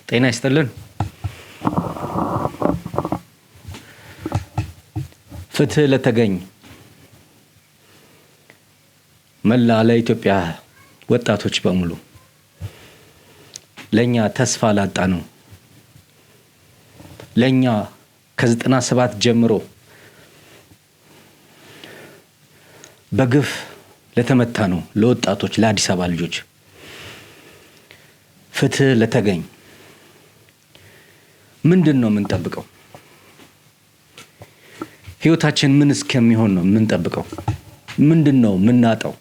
ጤና ይስጥልን። ፍትህ ለተገኝ መላ ለኢትዮጵያ ወጣቶች በሙሉ ለኛ ተስፋ ላጣ ነው ለኛ ከ97 ጀምሮ በግፍ ለተመታ ነው ለወጣቶች ለአዲስ አበባ ልጆች ፍትህ ለተገኝ ምንድነው የምንጠብቀው? ህይወታችን ምን እስከሚሆን ነው የምንጠብቀው? ምንድነው ምናጣው?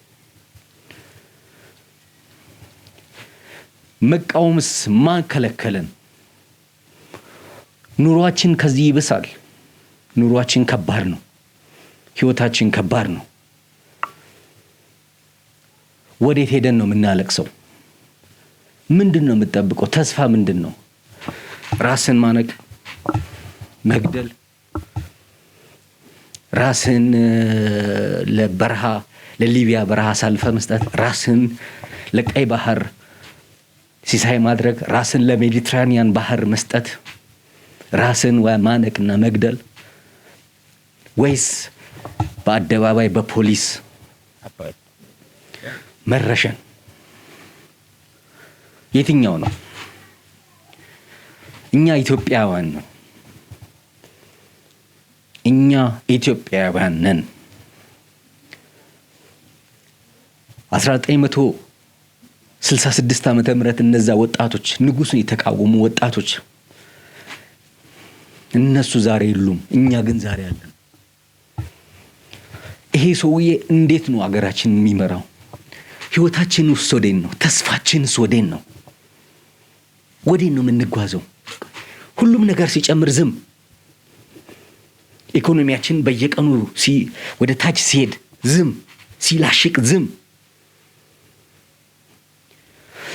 መቃወምስ ማን ከለከለን? ኑሯችን ከዚህ ይብሳል። ኑሯችን ከባድ ነው። ህይወታችን ከባድ ነው። ወዴት ሄደን ነው የምናለቅሰው? ምንድነው የምንጠብቀው? ተስፋ ምንድነው? ራስን ማነቅ፣ መግደል፣ ራስን ለበረሃ ለሊቢያ በረሃ አሳልፈ መስጠት፣ ራስን ለቀይ ባህር ሲሳይ ማድረግ፣ ራስን ለሜዲትራኒያን ባህር መስጠት፣ ራስን ማነቅና መግደል፣ ወይስ በአደባባይ በፖሊስ መረሸን? የትኛው ነው? እኛ ኢትዮጵያውያን ነው። እኛ ኢትዮጵያውያን ነን። 1966 ዓመተ ምህረት እነዛ ወጣቶች ንጉሱን የተቃወሙ ወጣቶች እነሱ ዛሬ የሉም። እኛ ግን ዛሬ አለን። ይሄ ሰውዬ እንዴት ነው አገራችንን የሚመራው? ህይወታችን ውስጥ ወዴን ነው? ተስፋችንስ ወዴን ነው? ወዴን ነው የምንጓዘው? ሁሉም ነገር ሲጨምር ዝም፣ ኢኮኖሚያችን በየቀኑ ወደ ታች ሲሄድ ዝም፣ ሲላሽቅ ዝም፣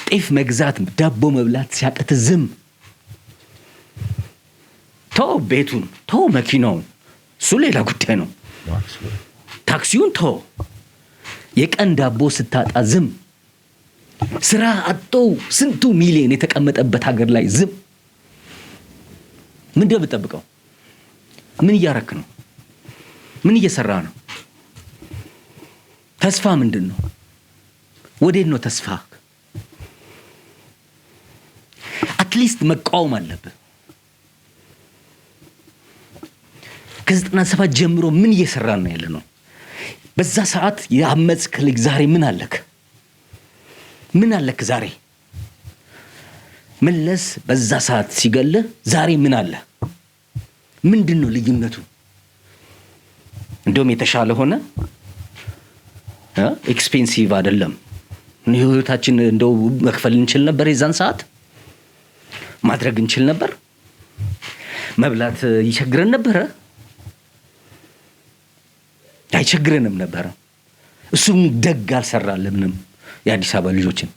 ጤፍ መግዛት ዳቦ መብላት ሲያቅት ዝም። ተው ቤቱን፣ ተው መኪናውን፣ እሱ ሌላ ጉዳይ ነው። ታክሲውን ተው፣ የቀን ዳቦ ስታጣ ዝም። ስራ አጥቶ ስንቱ ሚሊዮን የተቀመጠበት ሀገር ላይ ዝም። ምን እንደምትጠብቀው? ምን እያረክ ነው? ምን እየሰራ ነው? ተስፋ ምንድን ነው? ወዴት ነው ተስፋ? አትሊስት መቃወም አለብህ። ከ97 ጀምሮ ምን እየሰራ ነው ያለ ነው? በዛ ሰዓት ያመጽክ ልጅ ዛሬ ምን አለክ? ምን አለክ ዛሬ? መለስ በዛ ሰዓት ሲገልህ ዛሬ ምን አለ? ምንድነው ልዩነቱ? እንደውም የተሻለ ሆነ? ኤክስፔንሲቭ አይደለም። ህይወታችን እንደው መክፈል እንችል ነበር። የዛን ሰዓት ማድረግ እንችል ነበር። መብላት ይቸግረን ነበር? አይቸግረንም ነበር። እሱም ደግ አልሰራልንም የአዲስ አበባ ልጆችን።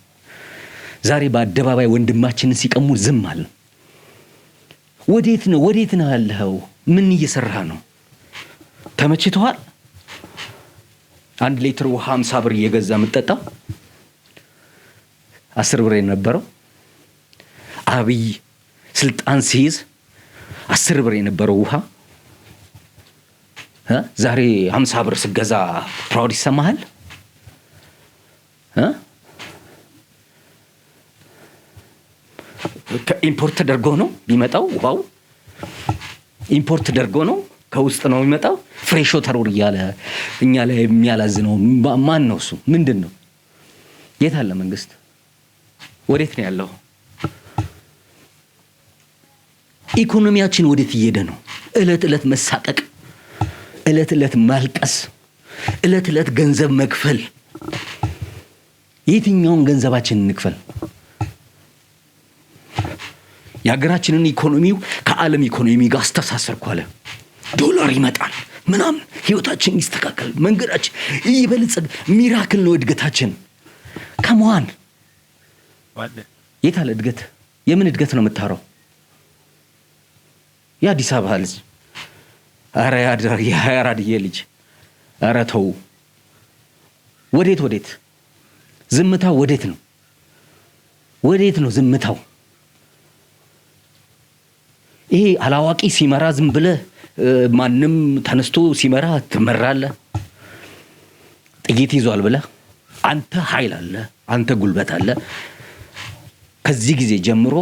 ዛሬ በአደባባይ ወንድማችንን ሲቀሙ ዝም አልን። ወዴት ነው ያለኸው? ምን እየሰራህ ነው? ተመችቶሃል? 1 ሊትር ውሃ 50 ብር እየገዛ የምትጠጣው 10 ብር የነበረው አብይ ስልጣን ሲይዝ 10 ብር የነበረው ውሃ ዛሬ 50 ብር ስገዛ ፕራውድ ይሰማሃል? ኢምፖርት ተደርጎ ነው የሚመጣው ውሃው? ኢምፖርት ተደርጎ ነው? ከውስጥ ነው የሚመጣው? ፍሬሽ ወተር እያለ እኛ ላይ የሚያላዝነው ማን ነው? እሱ ምንድን ነው? የት አለ መንግስት? ወዴት ነው ያለው? ኢኮኖሚያችን ወዴት እየሄደ ነው? እለት እለት መሳቀቅ፣ እለት እለት ማልቀስ፣ እለት እለት ገንዘብ መክፈል። የትኛውን ገንዘባችንን እንክፈል? የሀገራችንን ኢኮኖሚው ከዓለም ኢኮኖሚ ጋር አስተሳሰርኩ አለ። ዶላር ይመጣል ምናምን፣ ህይወታችን ይስተካከል፣ መንገዳችን ይበልጽግ፣ ሚራክል ነው እድገታችን። ከመዋን የት አለ እድገት? የምን እድገት ነው የምታረው? የአዲስ አበባ ልጅ፣ ኧረ የአራድዬ ልጅ፣ ኧረ ተው። ወዴት ዝምታው ወዴት ነው? ወዴት ነው ዝምታው? ይሄ አላዋቂ ሲመራ ዝም ብለህ ማንም ተነስቶ ሲመራ ትመራለህ። ጥይት ይዟል ብለህ አንተ ኃይል አለ፣ አንተ ጉልበት አለ። ከዚህ ጊዜ ጀምሮ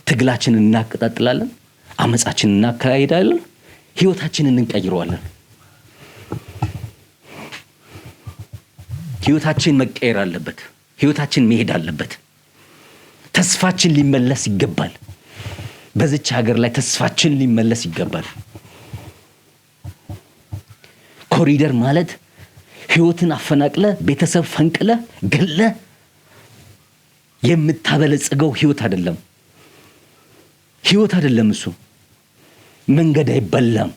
ትግላችንን እናቀጣጥላለን፣ አመጻችንን እናካሂዳለን፣ ህይወታችንን እንቀይረዋለን። ህይወታችን መቀየር አለበት። ህይወታችን መሄድ አለበት። ተስፋችን ሊመለስ ይገባል። በዚች ሀገር ላይ ተስፋችን ሊመለስ ይገባል። ኮሪደር ማለት ህይወትን አፈናቅለ ቤተሰብ ፈንቅለ ገለ የምታበለጽገው ህይወት አይደለም። ህይወት አይደለም እሱ። መንገድ አይበላም፣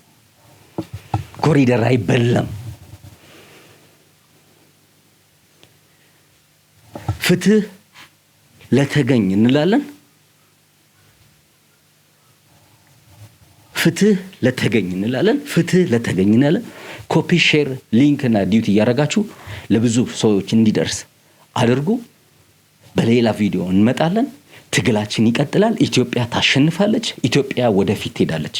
ኮሪደር አይበላም። ፍትህ ለተገኝ እንላለን። ፍትህ ለተገኝ እንላለን። ፍትህ ለተገኝ እንላለን። ኮፒ ሼር ሊንክ እና ዲዩቲ እያደረጋችሁ ለብዙ ሰዎች እንዲደርስ አድርጉ። በሌላ ቪዲዮ እንመጣለን። ትግላችን ይቀጥላል። ኢትዮጵያ ታሸንፋለች። ኢትዮጵያ ወደፊት ትሄዳለች።